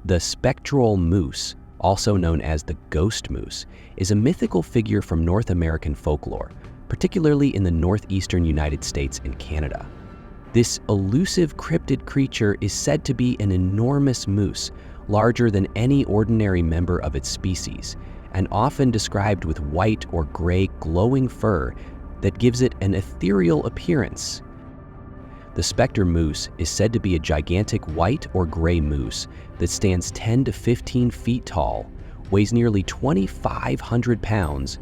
The Spectral Moose, also known as the ghost moose, is a mythical figure from North American folklore, particularly in the northeastern United States and Canada. This elusive cryptid creature is said to be an enormous moose, larger than any ordinary member of its species, and often described with white or gray glowing fur that gives it an ethereal appearance. The Specter Moose is said to be a gigantic white or gray moose that stands 10 to 15 feet tall, weighs nearly 2,500 pounds,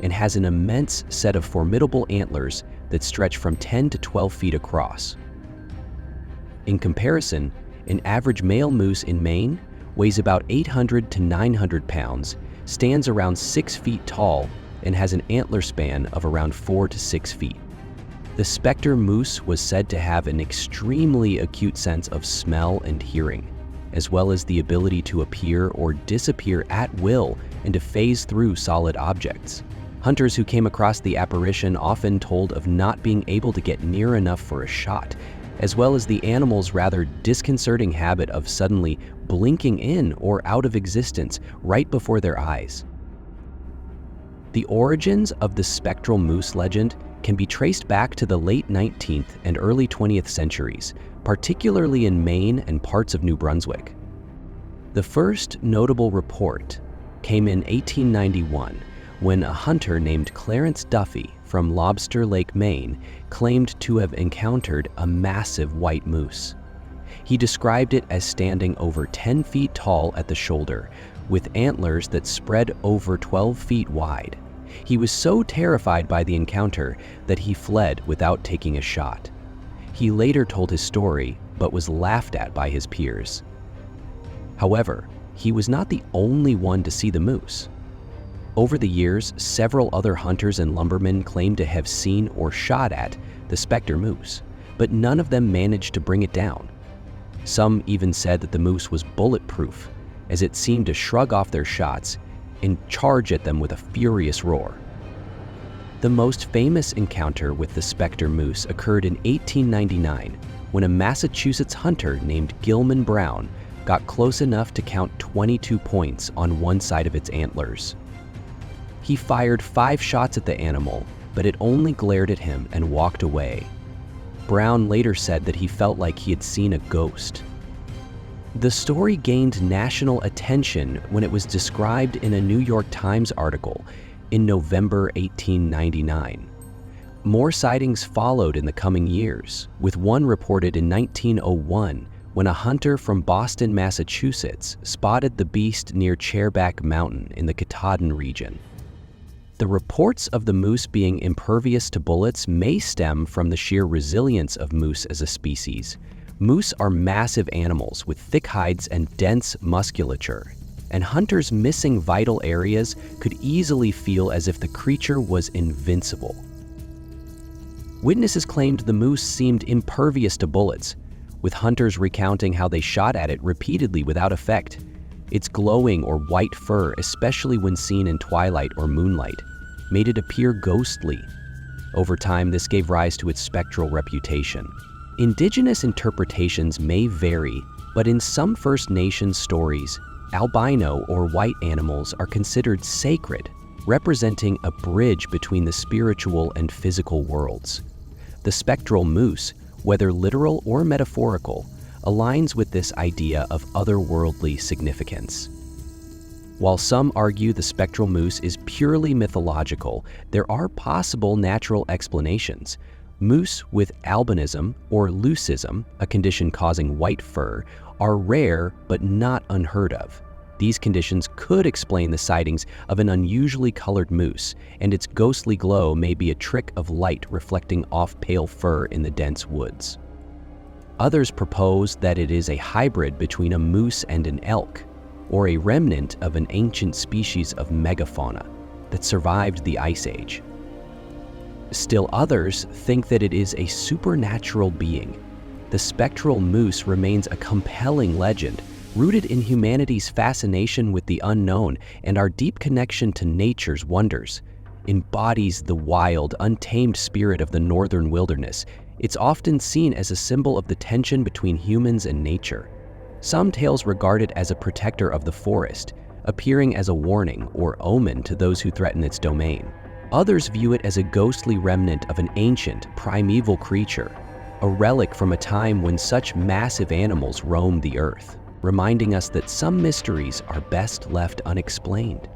and has an immense set of formidable antlers that stretch from 10 to 12 feet across. In comparison, an average male moose in Maine weighs about 800 to 900 pounds, stands around 6 feet tall, and has an antler span of around 4 to 6 feet. The Specter Moose was said to have an extremely acute sense of smell and hearing, as well as the ability to appear or disappear at will and to phase through solid objects. Hunters who came across the apparition often told of not being able to get near enough for a shot, as well as the animal's rather disconcerting habit of suddenly blinking in or out of existence right before their eyes. The origins of the Spectral Moose legend can be traced back to the late 19th and early 20th centuries, particularly in Maine and parts of New Brunswick. The first notable report came in 1891 when a hunter named Clarence Duffy from Lobster Lake, Maine, claimed to have encountered a massive white moose. He described it as standing over 10 feet tall at the shoulder, with antlers that spread over 12 feet wide. He was so terrified by the encounter that he fled without taking a shot. He later told his story, but was laughed at by his peers. However, he was not the only one to see the moose. Over the years, several other hunters and lumbermen claimed to have seen or shot at the Specter Moose, but none of them managed to bring it down. Some even said that the moose was bulletproof, as it seemed to shrug off their shots and charge at them with a furious roar. The most famous encounter with the Specter Moose occurred in 1899 when a Massachusetts hunter named Gilman Brown got close enough to count 22 points on one side of its antlers. He fired 5 shots at the animal, but it only glared at him and walked away. Brown later said that he felt like he had seen a ghost. The story gained national attention when it was described in a New York Times article in November 1899. More sightings followed in the coming years, with one reported in 1901 when a hunter from Boston, Massachusetts, spotted the beast near Chairback Mountain in the Katahdin region. The reports of the moose being impervious to bullets may stem from the sheer resilience of moose as a species. Moose are massive animals with thick hides and dense musculature, and hunters missing vital areas could easily feel as if the creature was invincible. Witnesses claimed the moose seemed impervious to bullets, with hunters recounting how they shot at it repeatedly without effect. Its glowing or white fur, especially when seen in twilight or moonlight, made it appear ghostly. Over time, this gave rise to its spectral reputation. Indigenous interpretations may vary, but in some First Nations stories, albino or white animals are considered sacred, representing a bridge between the spiritual and physical worlds. The Spectral Moose, whether literal or metaphorical, aligns with this idea of otherworldly significance. While some argue the Spectral Moose is purely mythological, there are possible natural explanations. Moose with albinism or leucism, a condition causing white fur, are rare but not unheard of. These conditions could explain the sightings of an unusually colored moose, and its ghostly glow may be a trick of light reflecting off pale fur in the dense woods. Others propose that it is a hybrid between a moose and an elk, or a remnant of an ancient species of megafauna that survived the Ice Age. Still others think that it is a supernatural being. The Spectral Moose remains a compelling legend, rooted in humanity's fascination with the unknown and our deep connection to nature's wonders. Embodies the wild, untamed spirit of the northern wilderness. It's often seen as a symbol of the tension between humans and nature. Some tales regard it as a protector of the forest, appearing as a warning or omen to those who threaten its domain. Others view it as a ghostly remnant of an ancient, primeval creature, a relic from a time when such massive animals roamed the earth, reminding us that some mysteries are best left unexplained.